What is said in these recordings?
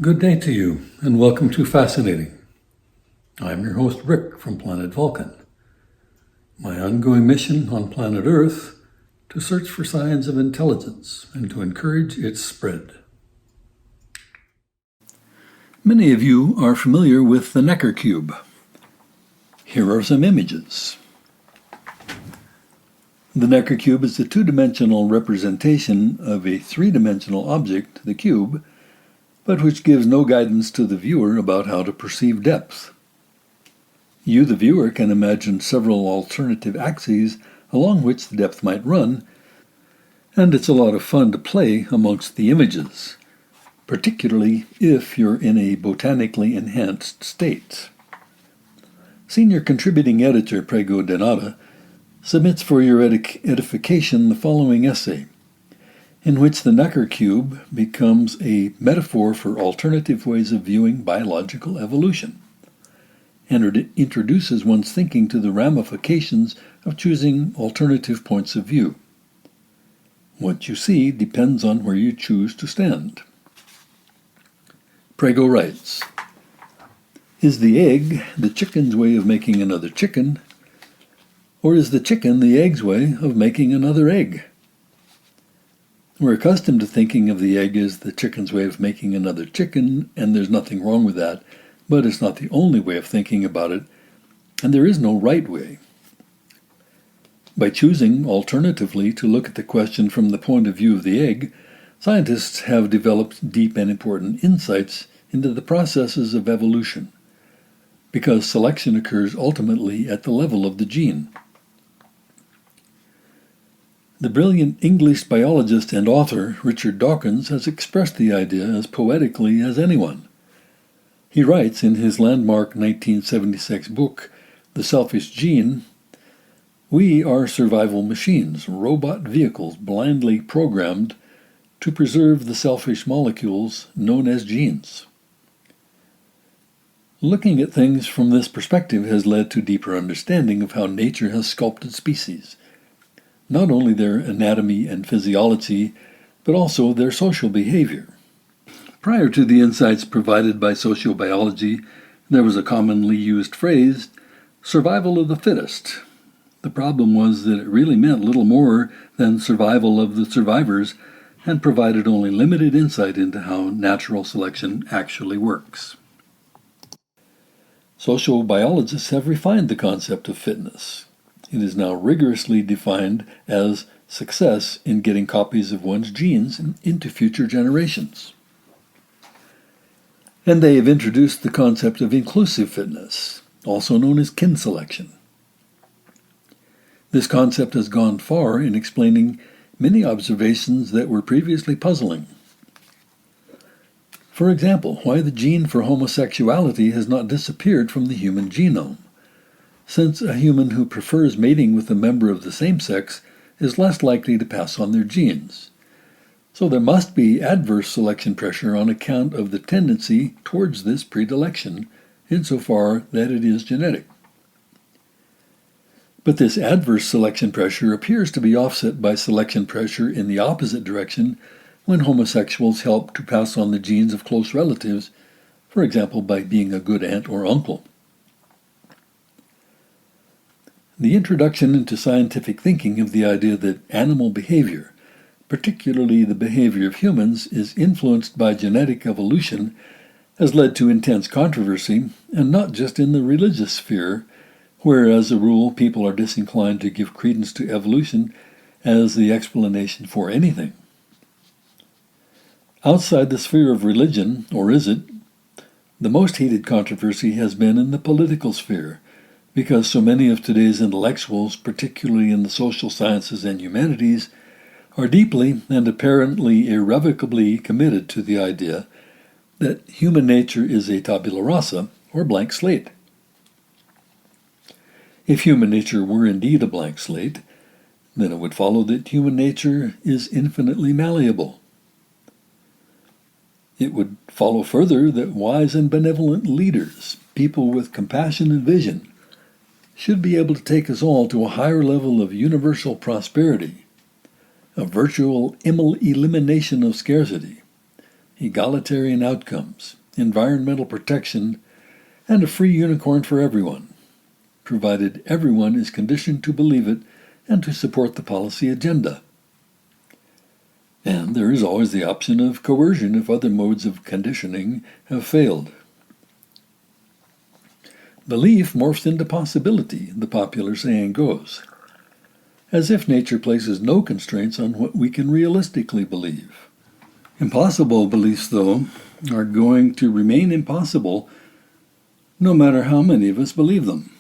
Good day to you, and welcome to Fascinating. I'm your host, Rick, from planet Vulcan. My ongoing mission on planet Earth to search for signs of intelligence and to encourage its spread. Many of you are familiar with the Necker cube. Here are some images. The Necker cube is a two-dimensional representation of a three-dimensional object, the cube, but which gives no guidance to the viewer about how to perceive depth. You, the viewer, can imagine several alternative axes along which the depth might run, and it's a lot of fun to play amongst the images, particularly if you're in a botanically enhanced state. Senior contributing editor Prego Denata submits for your edification the following essay, in which the Necker cube becomes a metaphor for alternative ways of viewing biological evolution, and it introduces one's thinking to the ramifications of choosing alternative points of view. What you see depends on where you choose to stand. Prego writes, "Is the egg the chicken's way of making another chicken, or is the chicken the egg's way of making another egg? We're accustomed to thinking of the egg as the chicken's way of making another chicken, and there's nothing wrong with that, but it's not the only way of thinking about it, and there is no right way. By choosing, alternatively, to look at the question from the point of view of the egg, scientists have developed deep and important insights into the processes of evolution, because selection occurs ultimately at the level of the gene." The brilliant English biologist and author Richard Dawkins has expressed the idea as poetically as anyone. He writes in his landmark 1976 book, The Selfish Gene, "We are survival machines, robot vehicles blindly programmed to preserve the selfish molecules known as genes." Looking at things from this perspective has led to deeper understanding of how nature has sculpted species, not only their anatomy and physiology, but also their social behavior. Prior to the insights provided by sociobiology, there was a commonly used phrase, survival of the fittest. The problem was that it really meant little more than survival of the survivors and provided only limited insight into how natural selection actually works. Sociobiologists have refined the concept of fitness. It is now rigorously defined as success in getting copies of one's genes into future generations. And they have introduced the concept of inclusive fitness, also known as kin selection. This concept has gone far in explaining many observations that were previously puzzling. For example, why the gene for homosexuality has not disappeared from the human genome, since a human who prefers mating with a member of the same sex is less likely to pass on their genes. So there must be adverse selection pressure on account of the tendency towards this predilection, insofar that it is genetic. But this adverse selection pressure appears to be offset by selection pressure in the opposite direction when homosexuals help to pass on the genes of close relatives, for example by being a good aunt or uncle. The introduction into scientific thinking of the idea that animal behavior, particularly the behavior of humans, is influenced by genetic evolution has led to intense controversy, and not just in the religious sphere, where as a rule people are disinclined to give credence to evolution as the explanation for anything. Outside the sphere of religion, or is it, the most heated controversy has been in the political sphere, because so many of today's intellectuals, particularly in the social sciences and humanities, are deeply and apparently irrevocably committed to the idea that human nature is a tabula rasa, or blank slate. If human nature were indeed a blank slate, then it would follow that human nature is infinitely malleable. It would follow further that wise and benevolent leaders, people with compassion and vision, should be able to take us all to a higher level of universal prosperity, a virtual elimination of scarcity, egalitarian outcomes, environmental protection, and a free unicorn for everyone, provided everyone is conditioned to believe it and to support the policy agenda. And there is always the option of coercion if other modes of conditioning have failed. Belief morphs into possibility, the popular saying goes, as if nature places no constraints on what we can realistically believe. Impossible beliefs, though, are going to remain impossible no matter how many of us believe them.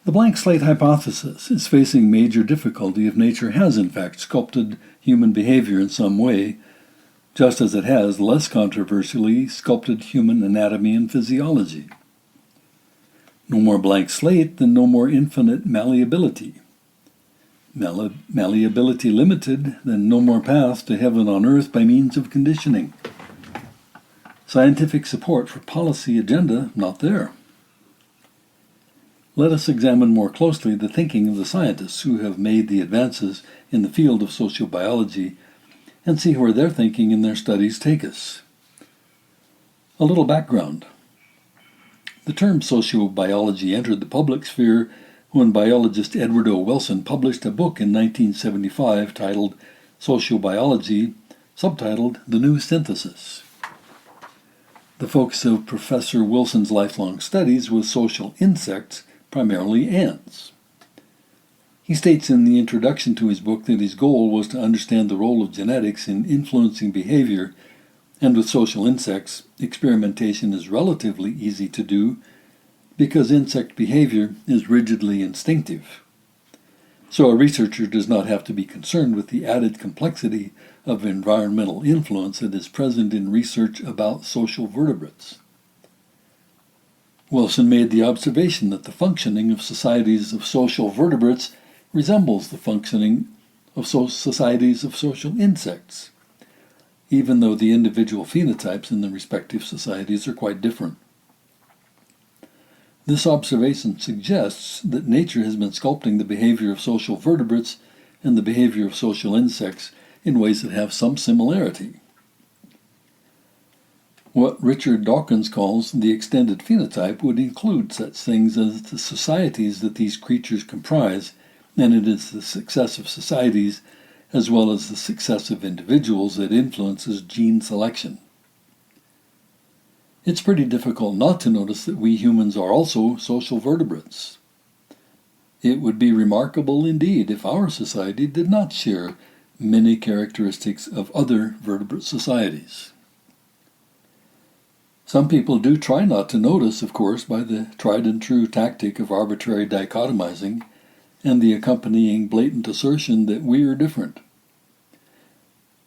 The blank slate hypothesis is facing major difficulty if nature has in fact sculpted human behavior in some way, just as it has, less controversially, sculpted human anatomy and physiology. No more blank slate, then no more infinite malleability. Malleability limited, then no more path to heaven on earth by means of conditioning. Scientific support for policy agenda, not there. Let us examine more closely the thinking of the scientists who have made the advances in the field of sociobiology and see where their thinking and their studies take us. A little background. The term sociobiology entered the public sphere when biologist Edward O. Wilson published a book in 1975 titled Sociobiology, subtitled The New Synthesis. The focus of Professor Wilson's lifelong studies was social insects, primarily ants. He states in the introduction to his book that his goal was to understand the role of genetics in influencing behavior, and with social insects, experimentation is relatively easy to do because insect behavior is rigidly instinctive. So a researcher does not have to be concerned with the added complexity of environmental influence that is present in research about social vertebrates. Wilson made the observation that the functioning of societies of social vertebrates resembles the functioning of societies of social insects, even though the individual phenotypes in the respective societies are quite different. This observation suggests that nature has been sculpting the behavior of social vertebrates and the behavior of social insects in ways that have some similarity. What Richard Dawkins calls the extended phenotype would include such things as the societies that these creatures comprise, and it is the success of societies as well as the success of individuals that influences gene selection. It's pretty difficult not to notice that we humans are also social vertebrates. It would be remarkable indeed if our society did not share many characteristics of other vertebrate societies. Some people do try not to notice, of course, by the tried and true tactic of arbitrary dichotomizing and the accompanying blatant assertion that we are different.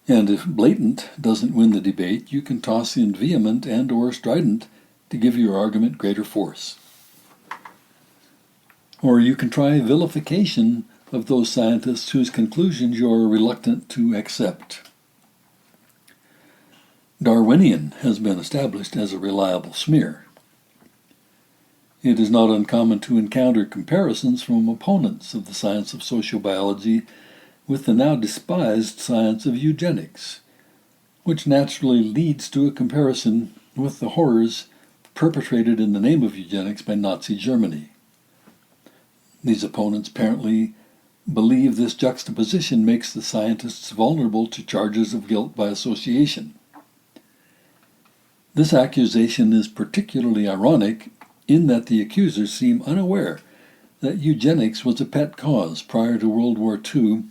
And if blatant doesn't win the debate, you can toss in vehement and or strident to give your argument greater force. Or you can try vilification of those scientists whose conclusions you are reluctant to accept. Darwinian has been established as a reliable smear. It is not uncommon to encounter comparisons from opponents of the science of sociobiology with the now despised science of eugenics, which naturally leads to a comparison with the horrors perpetrated in the name of eugenics by Nazi Germany. These opponents apparently believe this juxtaposition makes the scientists vulnerable to charges of guilt by association. This accusation is particularly ironic in that the accusers seem unaware that eugenics was a pet cause prior to World War II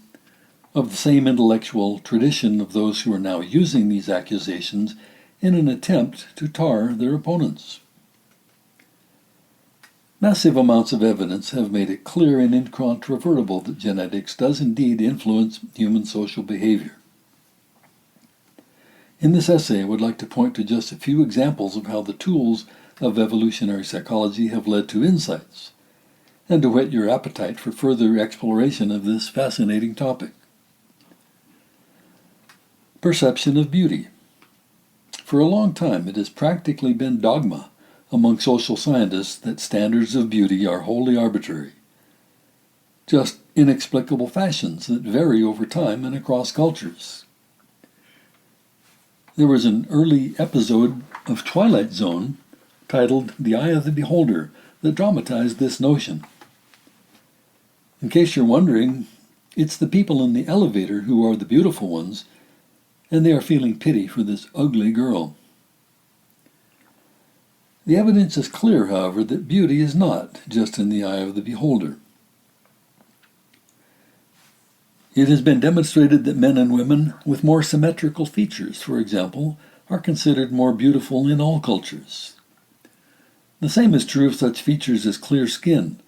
of the same intellectual tradition of those who are now using these accusations in an attempt to tar their opponents. Massive amounts of evidence have made it clear and incontrovertible that genetics does indeed influence human social behavior. In this essay, I would like to point to just a few examples of how the tools of evolutionary psychology have led to insights, and to whet your appetite for further exploration of this fascinating topic. Perception of beauty. For a long time, it has practically been dogma among social scientists that standards of beauty are wholly arbitrary, just inexplicable fashions that vary over time and across cultures. There was an early episode of Twilight Zone titled The Eye of the Beholder that dramatized this notion. In case you're wondering, it's the people in the elevator who are the beautiful ones, and they are feeling pity for this ugly girl. The evidence is clear, however, that beauty is not just in the eye of the beholder. It has been demonstrated that men and women with more symmetrical features, for example, are considered more beautiful in all cultures. The same is true of such features as clear skin,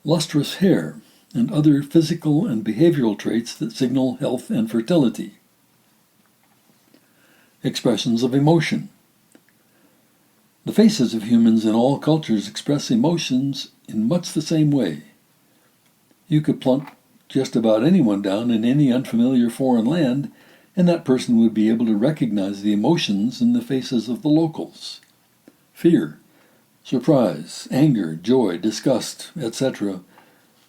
lustrous hair, and other physical and behavioral traits that signal health and fertility. Expressions of emotion. The faces of humans in all cultures express emotions in much the same way. You could plunk just about anyone down in any unfamiliar foreign land, and that person would be able to recognize the emotions in the faces of the locals. Fear, surprise, anger, joy, disgust, etc.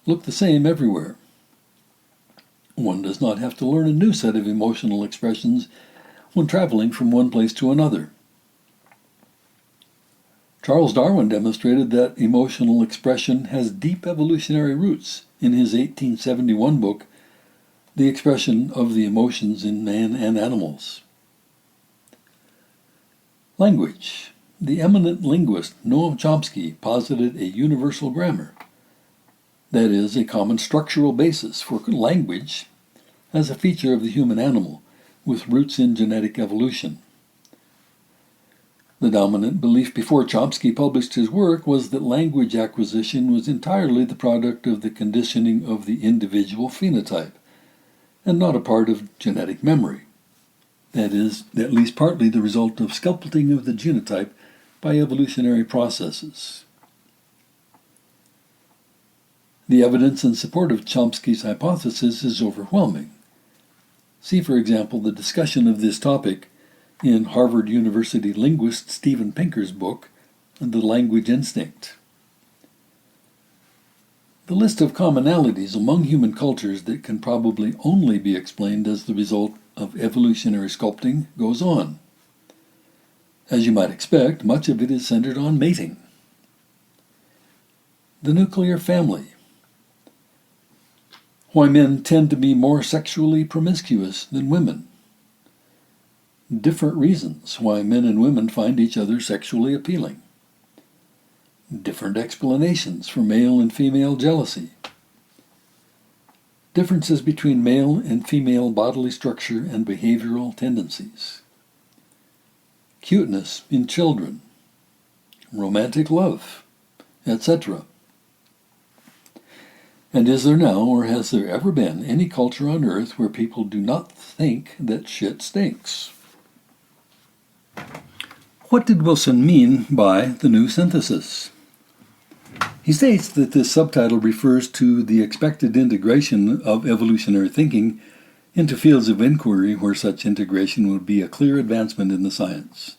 look the same everywhere. One does not have to learn a new set of emotional expressions when traveling from one place to another. Charles Darwin demonstrated that emotional expression has deep evolutionary roots in his 1871 book, The Expression of the Emotions in Man and Animals. Language. The eminent linguist Noam Chomsky posited a universal grammar, that is, a common structural basis for language as a feature of the human animal, with roots in genetic evolution. The dominant belief before Chomsky published his work was that language acquisition was entirely the product of the conditioning of the individual phenotype, and not a part of genetic memory. That is, at least partly the result of sculpting of the genotype by evolutionary processes. The evidence in support of Chomsky's hypothesis is overwhelming. See, for example, the discussion of this topic in Harvard University linguist Steven Pinker's book, The Language Instinct. The list of commonalities among human cultures that can probably only be explained as the result of evolutionary sculpting goes on. As you might expect, much of it is centered on mating. The nuclear family. Why men tend to be more sexually promiscuous than women. Different reasons why men and women find each other sexually appealing. Different explanations for male and female jealousy. Differences between male and female bodily structure and behavioral tendencies. Cuteness in children. Romantic love, etc. And is there now, or has there ever been, any culture on Earth where people do not think that shit stinks? What did Wilson mean by the new synthesis? He states that this subtitle refers to the expected integration of evolutionary thinking into fields of inquiry where such integration would be a clear advancement in the science.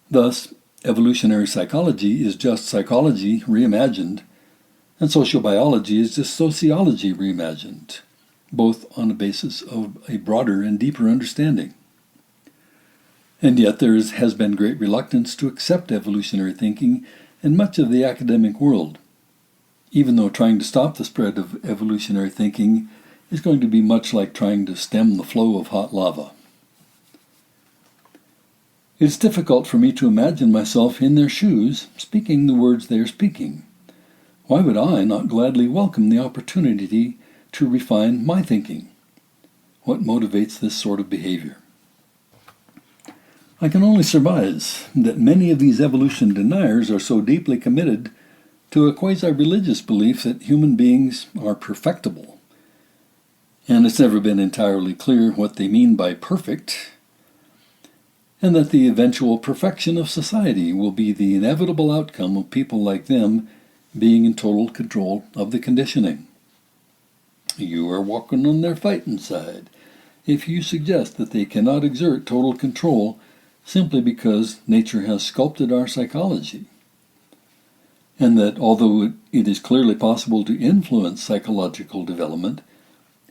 Thus, evolutionary psychology is just psychology reimagined, and sociobiology is just sociology reimagined, both on the basis of a broader and deeper understanding. And yet there has been great reluctance to accept evolutionary thinking in much of the academic world, even though trying to stop the spread of evolutionary thinking is going to be much like trying to stem the flow of hot lava. It is difficult for me to imagine myself in their shoes, speaking the words they are speaking. Why would I not gladly welcome the opportunity to refine my thinking? What motivates this sort of behavior? I can only surmise that many of these evolution deniers are so deeply committed to a quasi-religious belief that human beings are perfectible. And it's never been entirely clear what they mean by perfect, and that the eventual perfection of society will be the inevitable outcome of people like them being in total control of the conditioning. You are walking on their fighting side if you suggest that they cannot exert total control simply because nature has sculpted our psychology, and that although it is clearly possible to influence psychological development,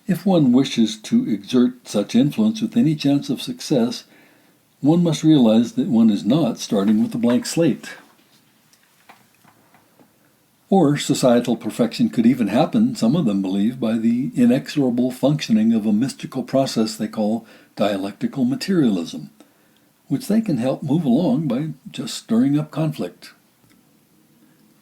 if one wishes to exert such influence with any chance of success, one must realize that one is not starting with a blank slate. Or societal perfection could even happen, some of them believe, by the inexorable functioning of a mystical process they call dialectical materialism, which they can help move along by just stirring up conflict.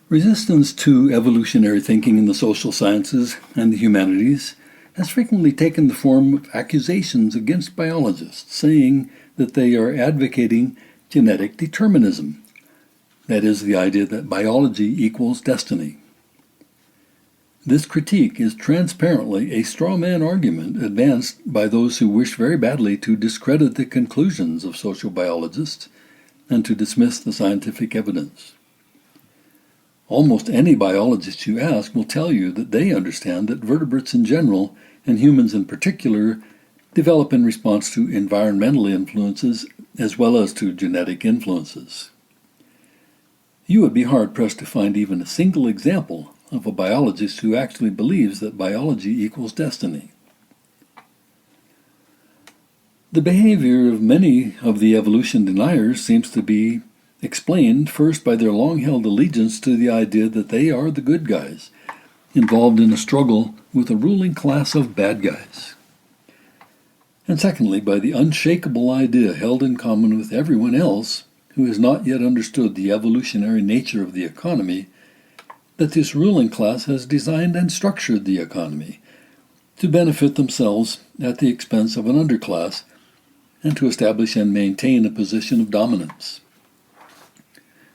Resistance to evolutionary thinking in the social sciences and the humanities has frequently taken the form of accusations against biologists, saying that they are advocating genetic determinism. That is, the idea that biology equals destiny. This critique is transparently a straw man argument advanced by those who wish very badly to discredit the conclusions of sociobiologists and to dismiss the scientific evidence. Almost any biologist you ask will tell you that they understand that vertebrates in general, and humans in particular, develop in response to environmental influences as well as to genetic influences. You would be hard-pressed to find even a single example of a biologist who actually believes that biology equals destiny. The behavior of many of the evolution deniers seems to be explained first by their long-held allegiance to the idea that they are the good guys, involved in a struggle with a ruling class of bad guys. And secondly, by the unshakable idea held in common with everyone else who has not yet understood the evolutionary nature of the economy, that this ruling class has designed and structured the economy to benefit themselves at the expense of an underclass and to establish and maintain a position of dominance.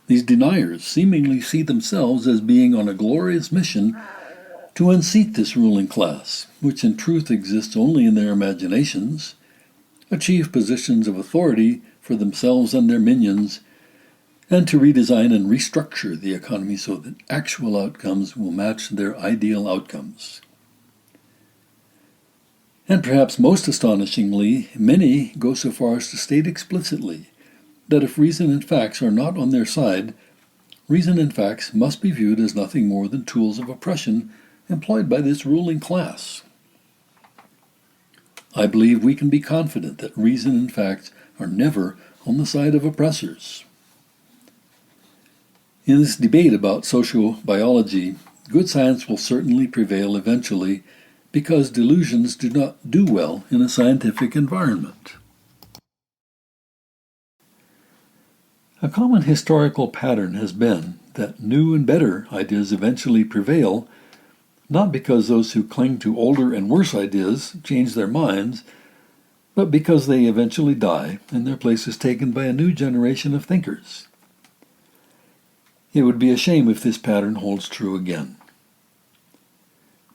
These deniers seemingly see themselves as being on a glorious mission to unseat this ruling class, which in truth exists only in their imaginations, achieve positions of authority for themselves and their minions, and to redesign and restructure the economy so that actual outcomes will match their ideal outcomes. And perhaps most astonishingly, many go so far as to state explicitly that if reason and facts are not on their side, reason and facts must be viewed as nothing more than tools of oppression employed by this ruling class. I believe we can be confident that reason and facts are never on the side of oppressors. In this debate about sociobiology, good science will certainly prevail eventually because delusions do not do well in a scientific environment. A common historical pattern has been that new and better ideas eventually prevail, not because those who cling to older and worse ideas change their minds, but because they eventually die and their place is taken by a new generation of thinkers. It would be a shame if this pattern holds true again.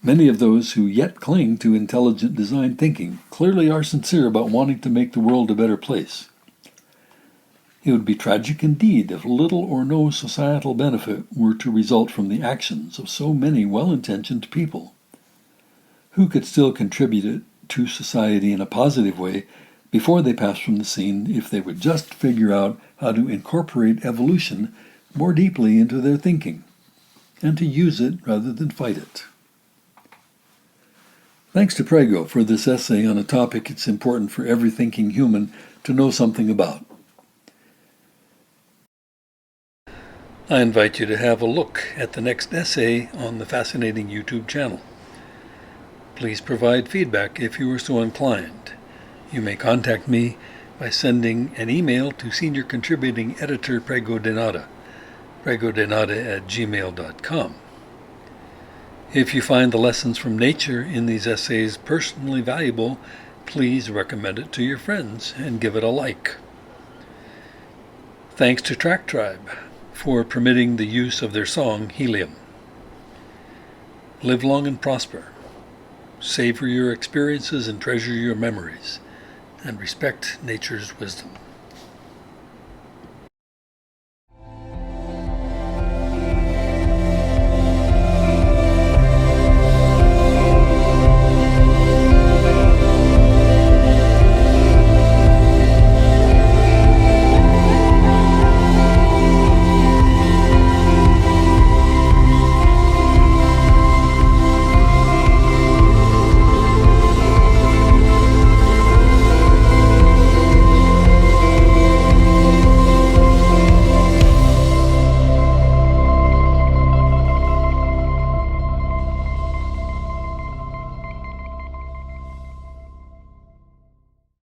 Many of those who yet cling to intelligent design thinking clearly are sincere about wanting to make the world a better place. It would be tragic indeed if little or no societal benefit were to result from the actions of so many well-intentioned people, who could still contribute to society in a positive way before they pass from the scene if they would just figure out how to incorporate evolution more deeply into their thinking, and to use it rather than fight it. Thanks to Prego for this essay on a topic it's important for every thinking human to know something about. I invite you to have a look at the next essay on the fascinating YouTube channel. Please provide feedback if you are so inclined. You may contact me by sending an email to Senior Contributing Editor Prego Denada, pregodenada@gmail.com. If you find the lessons from nature in these essays personally valuable, please recommend it to your friends and give it a like. Thanks to Track Tribe for permitting the use of their song Helium. Live long and prosper. Savor your experiences and treasure your memories, and respect nature's wisdom.